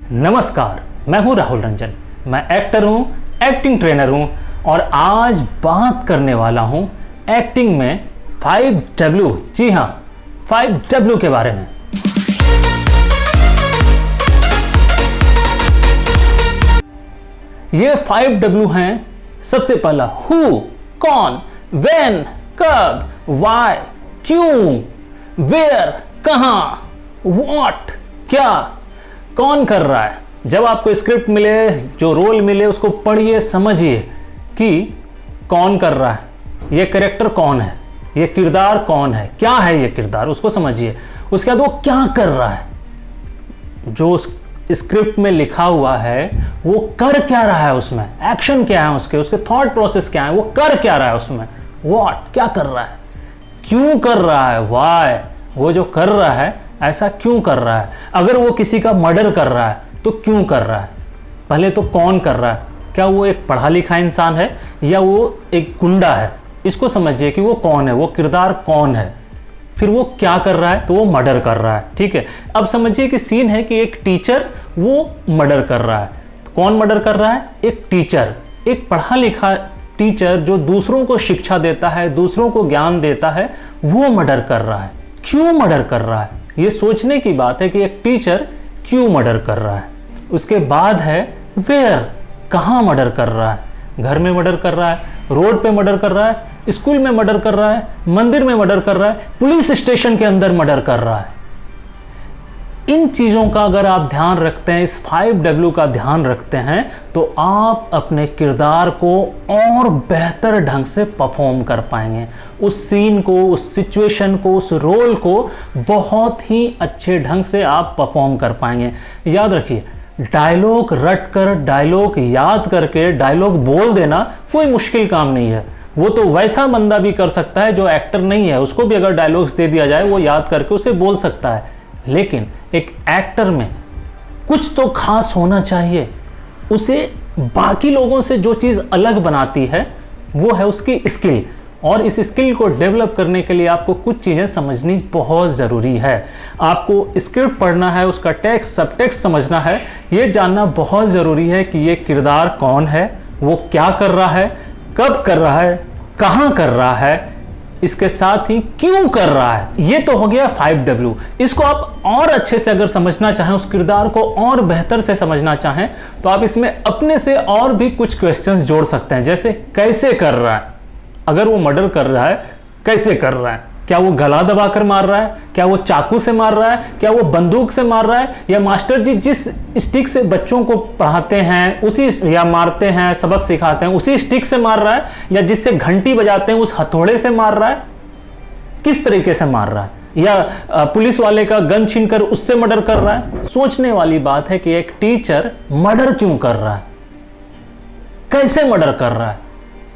नमस्कार, मैं हूं राहुल रंजन। मैं एक्टर हूं, एक्टिंग ट्रेनर हूं और आज बात करने वाला हूं एक्टिंग में 5W। जी हां, 5W के बारे में। ये 5W हैं। सबसे पहला हु, कौन, व्हेन, कब, व्हाई, क्यों, वेयर, कहां, व्हाट, क्या, कौन कर रहा है। जब आपको स्क्रिप्ट मिले, जो रोल मिले, उसको पढ़िए, समझिए कि कौन कर रहा है, ये कैरेक्टर कौन है, ये किरदार कौन है, क्या है ये किरदार, उसको समझिए। उसके बाद वो क्या कर रहा है, जो उस स्क्रिप्ट में लिखा हुआ है वो कर क्या रहा है, उसमें एक्शन क्या है, उसके थॉट प्रोसेस क्या है, वो कर क्या रहा है उसमें, व्हाट, क्या कर रहा है, क्यों कर रहा है, व्हाई, वो जो कर रहा है ऐसा क्यों कर रहा है। अगर वो किसी का मर्डर कर रहा है तो क्यों कर रहा है। पहले तो कौन कर रहा है, क्या वो एक पढ़ा लिखा इंसान है या वो एक गुंडा है, इसको समझिए कि वो कौन है, वो किरदार कौन है। फिर वो क्या कर रहा है, तो वो मर्डर कर रहा है। ठीक है, अब समझिए कि सीन है कि एक टीचर वो मर्डर कर रहा है। कौन मर्डर कर रहा है, एक टीचर, एक पढ़ा लिखा टीचर जो दूसरों को शिक्षा देता है, दूसरों को ज्ञान देता है, वो मर्डर कर रहा है। क्यों मर्डर कर रहा है, ये सोचने की बात है कि एक टीचर क्यों मर्डर कर रहा है। उसके बाद है वेयर, कहाँ मर्डर कर रहा है, घर में मर्डर कर रहा है, रोड पे मर्डर कर रहा है, स्कूल में मर्डर कर रहा है, मंदिर में मर्डर कर रहा है, पुलिस स्टेशन के अंदर मर्डर कर रहा है। इन चीज़ों का अगर आप ध्यान रखते हैं, इस 5W का ध्यान रखते हैं, तो आप अपने किरदार को और बेहतर ढंग से परफॉर्म कर पाएंगे। उस सीन को, उस सिचुएशन को, उस रोल को बहुत ही अच्छे ढंग से आप परफॉर्म कर पाएंगे। याद रखिए, डायलॉग रट कर, डायलॉग याद करके डायलॉग बोल देना कोई मुश्किल काम नहीं है। वो तो वैसा बंदा भी कर सकता है जो एक्टर नहीं है, उसको भी अगर डायलॉग्स दे दिया जाए वो याद करके उसे बोल सकता है। लेकिन एक एक्टर में कुछ तो खास होना चाहिए। उसे बाकी लोगों से जो चीज़ अलग बनाती है वो है उसकी स्किल, और इस स्किल को डेवलप करने के लिए आपको कुछ चीज़ें समझनी बहुत ज़रूरी है। आपको स्क्रिप्ट पढ़ना है, उसका टेक्स्ट, सब टेक्स्ट समझना है, ये जानना बहुत ज़रूरी है कि ये किरदार कौन है, वो क्या कर रहा है, कब कर रहा है, कहाँ कर रहा है, इसके साथ ही क्यों कर रहा है। ये तो हो गया 5W। इसको आप और अच्छे से अगर समझना चाहें, उस किरदार को और बेहतर से समझना चाहें, तो आप इसमें अपने से और भी कुछ क्वेश्चंस जोड़ सकते हैं। जैसे कैसे कर रहा है, अगर वो मर्डर कर रहा है कैसे कर रहा है, क्या वो गला दबाकर मार रहा है, क्या वो चाकू से मार रहा है, क्या वो बंदूक से मार रहा है, या मास्टर जी जिस स्टिक से बच्चों को पढ़ाते हैं उसी, या मारते हैं, सबक सिखाते हैं, उसी स्टिक से मार रहा है, या जिससे घंटी बजाते हैं उस हथौड़े से मार रहा है, किस तरीके से मार रहा है, या पुलिस वाले का गन छीनकर उससे मर्डर कर रहा है। सोचने वाली बात है कि एक टीचर मर्डर क्यों कर रहा है, कैसे मर्डर कर रहा है।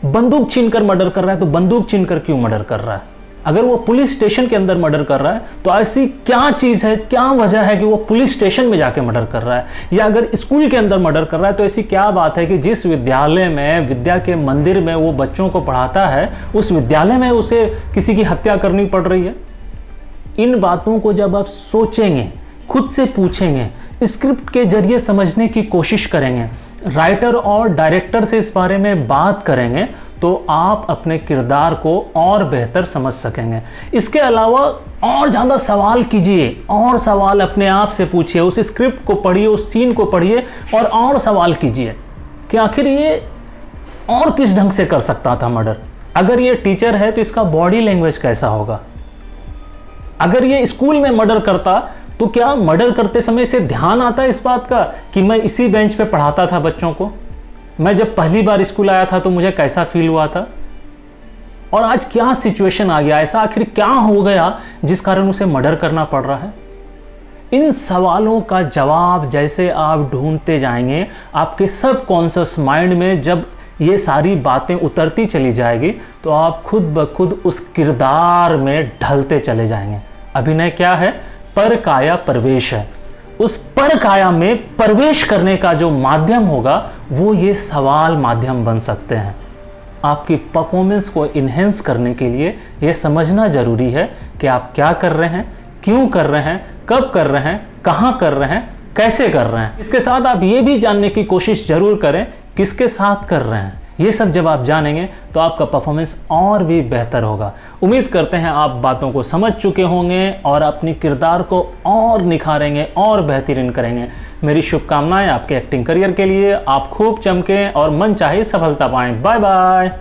बंदूक छीनकर मर्डर कर रहा है तो बंदूक छीनकर क्यों मर्डर कर रहा है। अगर वो पुलिस स्टेशन के अंदर मर्डर कर रहा है तो ऐसी क्या चीज़ है, क्या वजह है कि वो पुलिस स्टेशन में जाके मर्डर कर रहा है। या अगर स्कूल के अंदर मर्डर कर रहा है तो ऐसी क्या बात है कि जिस विद्यालय में, विद्या के मंदिर में वो बच्चों को पढ़ाता है, उस विद्यालय में उसे किसी की हत्या करनी पड़ रही है। इन बातों को जब आप सोचेंगे, खुद से पूछेंगे, स्क्रिप्ट के जरिए समझने की कोशिश करेंगे, राइटर और डायरेक्टर से इस बारे में बात करेंगे, तो आप अपने किरदार को और बेहतर समझ सकेंगे। इसके अलावा और ज़्यादा सवाल कीजिए, और सवाल अपने आप से पूछिए, उस स्क्रिप्ट को पढ़िए, उस सीन को पढ़िए और सवाल कीजिए कि आखिर ये और किस ढंग से कर सकता था मर्डर। अगर ये टीचर है तो इसका बॉडी लैंग्वेज कैसा होगा। अगर ये स्कूल में मर्डर करता तो क्या मर्डर करते समय इसे ध्यान आता है इस बात का कि मैं इसी बेंच पे पढ़ाता था बच्चों को, मैं जब पहली बार स्कूल आया था तो मुझे कैसा फील हुआ था, और आज क्या सिचुएशन आ गया, ऐसा आखिर क्या हो गया जिस कारण उसे मर्डर करना पड़ रहा है। इन सवालों का जवाब जैसे आप ढूंढते जाएंगे, आपके सबकॉन्शियस माइंड में जब ये सारी बातें उतरती चली जाएगी तो आप खुद ब खुद उस किरदार में ढलते चले जाएंगे। अभिनय क्या है, पर काया प्रवेश है। उस पर काया में प्रवेश करने का जो माध्यम होगा वो ये सवाल माध्यम बन सकते हैं। आपकी परफॉर्मेंस को इन्हेंस करने के लिए यह समझना जरूरी है कि आप क्या कर रहे हैं, क्यों कर रहे हैं, कब कर रहे हैं, कहाँ कर रहे हैं, कैसे कर रहे हैं। इसके साथ आप ये भी जानने की कोशिश जरूर करें किसके साथ कर रहे हैं। ये सब जब आप जानेंगे तो आपका परफॉर्मेंस और भी बेहतर होगा। उम्मीद करते हैं आप बातों को समझ चुके होंगे और अपनी किरदार को और निखारेंगे और बेहतरीन करेंगे। मेरी शुभकामनाएं आपके एक्टिंग करियर के लिए। आप खूब चमकें और मन चाहे सफलता पाएं। Bye bye.